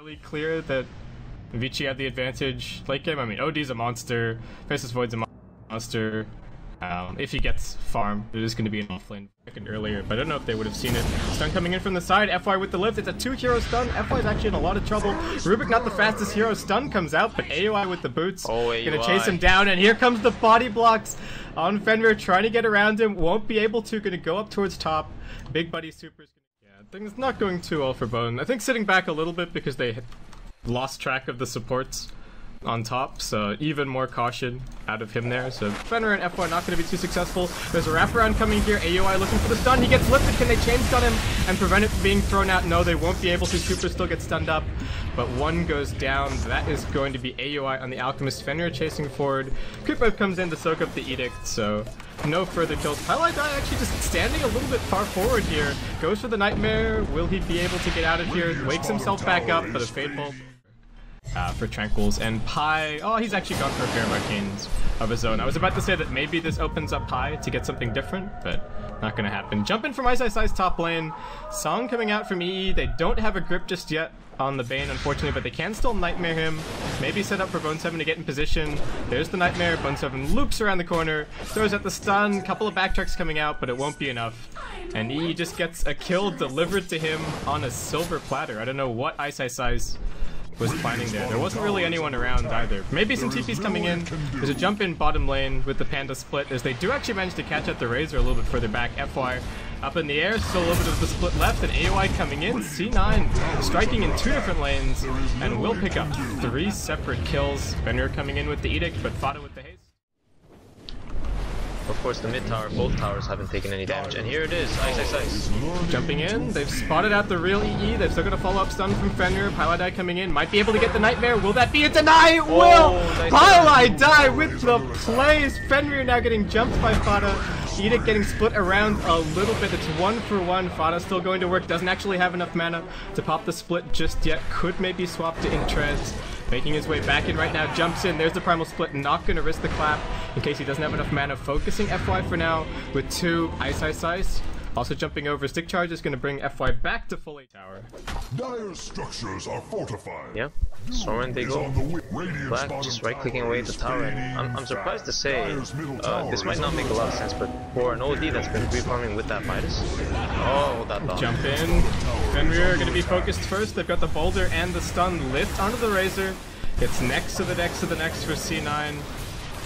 fairly clear that Vici had the advantage late game. I mean, OD's a monster, faces Void's a monster. If he gets farm, it is going to be an offlane second earlier, but I don't know if they would have seen it. Stun coming in from the side, FY with the lift, it's a 2-hero stun. FY's actually in a lot of trouble. Rubik not the fastest hero, stun comes out, but AOI with the boots. Gonna chase him down, and here comes the body blocks on Fenrir, trying to get around him, won't be able to, gonna go up towards top. Big Buddy Super's gonna... Yeah, things not going too well for Bone. I think sitting back a little bit because they lost track of the supports on top, so even more caution out of him there. So Fenrir and FY not going to be too successful. There's a wraparound coming here. AOI looking for the stun. He gets lifted. Can they chain stun him and prevent it from being thrown out? No, they won't be able to. Super still gets stunned up, but one goes down. That is going to be AOI on the Alchemist. Fenrir chasing forward. Creep Wave comes in to soak up the Edict, so no further kills. Cloud9 actually just standing a little bit far forward here. Goes for the Nightmare. Will he be able to get out of here? Wakes himself back up for the Fateful. For Tranquils and Pi. Oh, he's actually gone for a pair of Arcanes of his own. I was about to say that maybe this opens up Pi to get something different, but not gonna happen. Jump in from icefrog's top lane. Song coming out from EE. They don't have a grip just yet on the Bane, unfortunately, but they can still Nightmare him. Maybe set up for Bone 7 to get in position. There's the Nightmare. Bone 7 loops around the corner, throws out the stun. Couple of backtracks coming out, but it won't be enough. And EE just gets a kill delivered to him on a silver platter. I don't know what icefrog was planning there. There wasn't really anyone around either. Maybe some TPs coming in. There's a jump in bottom lane with the Panda split as they do actually manage to catch out the Razor a little bit further back. FY up in the air, still a little bit of the split left, and AOI coming in. C9 striking in 2 different lanes and will pick up 3 separate kills. Fenrir coming in with the Edict, but Fada with the haste. Of course, the mid tower, both towers haven't taken any damage, and here it is, Ice. Jumping in, they've spotted out the real EE, they've still got a follow-up stun from Fenrir. Pylai coming in, might be able to get the Nightmare, will that be a deny? It will! Nice. Pylai with the plays, Fenrir now getting jumped by Fada. Edict getting split around a little bit, it's 1 for 1, Fada still going to work, doesn't actually have enough mana to pop the split just yet, could maybe swap to Intrez. Making his way back in right now, jumps in, there's the primal split, not gonna risk the clap in case he doesn't have enough mana. Focusing FY for now with 2 Ice. Also jumping over, stick charge is gonna bring FY back to full 8 tower. Dire structures are fortified. Yep, Soren they go. Black just right clicking away at the tower, and I'm surprised to say, this might not make a lot of sense, but for an OD that's been reforming with that Midas, oh, that dog. Jump in, Fenrir gonna be focused first, they've got the boulder and the stun lift onto the Razor. It's next to the next for C9.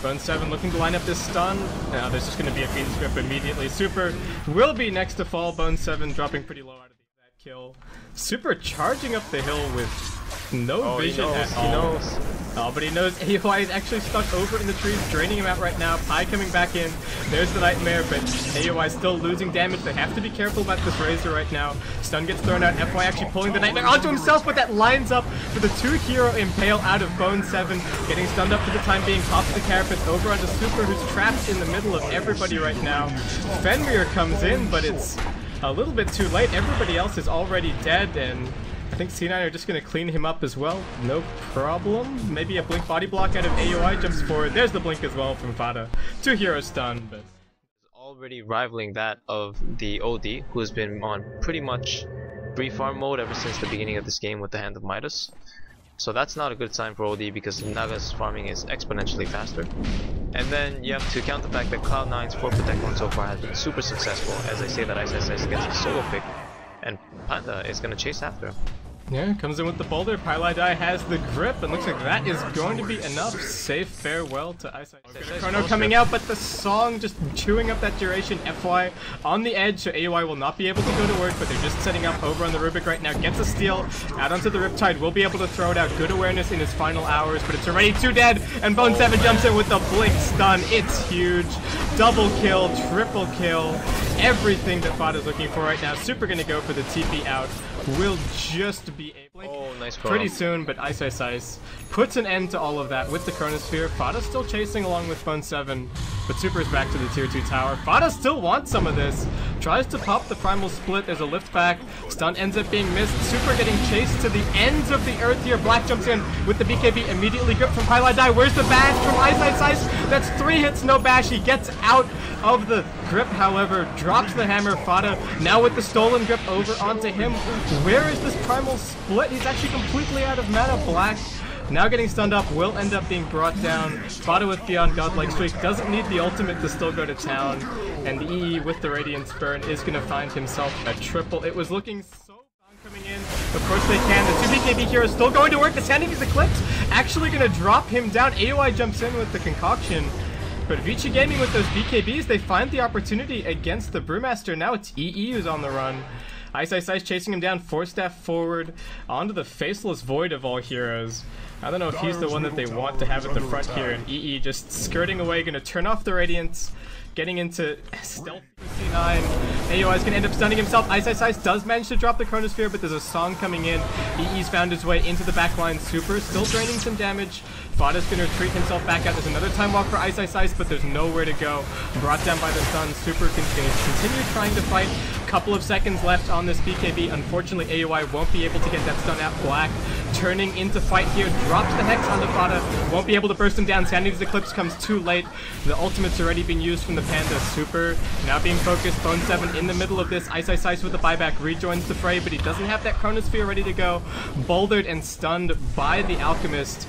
Bone 7 looking to line up this stun. Now there's just going to be a Phoenix Grip immediately. Super will be next to fall. Bone 7 dropping pretty low out of that kill. Super charging up the hill with no vision at all. But he knows AOI is actually stuck over in the trees, draining him out right now. Pi coming back in. There's the Nightmare, but AOI still losing damage. They have to be careful about this Razor right now. Stun gets thrown out. FY actually pulling the Nightmare onto himself, but that lines up for the 2-hero Impale out of Bone 7. Getting stunned up for the time being. Pops the Carapace over onto Super, who's trapped in the middle of everybody right now. Fenrir comes in, but it's a little bit too late. Everybody else is already dead, and I think C9 are just going to clean him up as well. No problem. Maybe a blink body block out of AOI, jumps forward. There's the blink as well from Fada. 2-hero stun, but already rivaling that of the OD, who has been on pretty much brief farm mode ever since the beginning of this game with the Hand of Midas. So that's not a good sign for OD because Naga's farming is exponentially faster. And then you have to count the fact that Cloud9's 4 Protect run so far has been super successful. As I say that Ice gets a solo pick, and Panda is going to chase after him. Yeah, comes in with the boulder. Pylai has the grip, and looks like that is going to be enough. Safe farewell to Ice. Chrono coming out, but the song just chewing up that duration. FY on the edge, so AOI will not be able to go to work, but they're just setting up over on the Rubik right now. Gets a steal out onto the Riptide. Will be able to throw it out. Good awareness in his final hours, but it's already 2 dead. And Bone 7 jumps in with the blink stun. It's huge. Double kill, triple kill. Everything that Fada's looking for right now. Super gonna go for the TP out. Will just be a blink nice pretty soon, but Ice puts an end to all of that with the Chronosphere. Fada's still chasing along with Bone 7, but Super's back to the tier 2 tower. Fada still wants some of this. Tries to pop the primal split. There's a lift back. Stun ends up being missed. Super getting chased to the ends of the earth here. Black jumps in with the BKB immediately gripped from Pylai. Where's the bash from Ice? That's 3 hits, no bash. He gets out of the grip, however, drops the hammer. Fada now with the stolen grip over onto him. Where is this primal split? He's actually completely out of mana. Black now getting stunned up, will end up being brought down. Fada with Beyond Godlike Streak doesn't need the ultimate to still go to town. And the EE with the Radiance Burn is going to find himself a triple. It was looking so coming in. Of course they can. The 2 BKB hero is still going to work. The Standing is Eclipse actually going to drop him down. AOI jumps in with the concoction. But Vici Gaming with those BKBs, they find the opportunity against the Brewmaster. Now it's EE who's on the run. Ice chasing him down, Force Staff forward onto the faceless void of all heroes. I don't know if he's the one that they want to have at the front here, and EE just skirting away, gonna turn off the Radiance, getting into stealth C9. AOI is gonna end up stunning himself. Ice does manage to drop the Chronosphere, but there's a song coming in. EE's found his way into the backline. Super still draining some damage. Fada's gonna retreat himself back out. There's another time walk for Ice, but there's nowhere to go. Brought down by the sun. Super can continue trying to fight. Couple of seconds left on this BKB. Unfortunately, AOI won't be able to get that stun out. Black turning into fight here. Drops the Hex onto Fada. Won't be able to burst him down. Sandy's Eclipse comes too late. The ultimate's already being used from the Panda. Super now being focused. Bone 7 in the middle of this. Ice with the buyback. Rejoins the fray, but he doesn't have that Chronosphere ready to go. Bouldered and stunned by the Alchemist.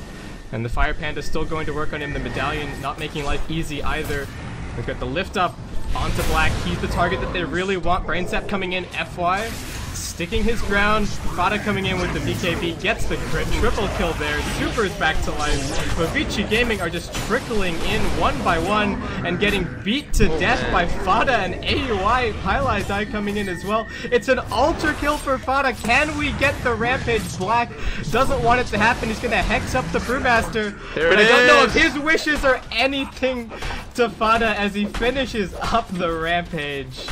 And the Fire Panda still going to work on him. The Medallion not making life easy either. We've got the lift up onto Black. He's the target that they really want. Brainsap coming in. FY sticking his ground. Fada coming in with the BKB. Gets the crit. Triple kill there. Super's back to life. But Vici Gaming are just trickling in one by one and getting beat to death by Fada and AUI. Highlight Die coming in as well. It's an ultra kill for Fada. Can we get the Rampage? Black doesn't want it to happen. He's going to Hex up the Brewmaster. But I don't know if his wishes are anything to Fada as he finishes up the Rampage.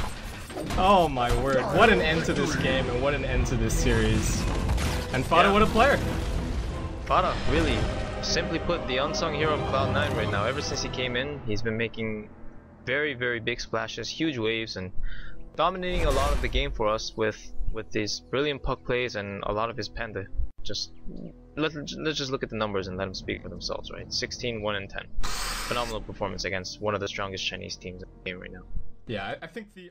Oh my word, what an end to this game and what an end to this series. And Fada, what a player. Fada, really, simply put, the unsung hero of Cloud9 right now. Ever since he came in, he's been making very, very big splashes, huge waves, and dominating a lot of the game for us with these brilliant puck plays and a lot of his Panda. Just let's just look at the numbers and let them speak for themselves, right? 16, 1 and 10. Phenomenal performance against one of the strongest Chinese teams in the game right now. Yeah, I think the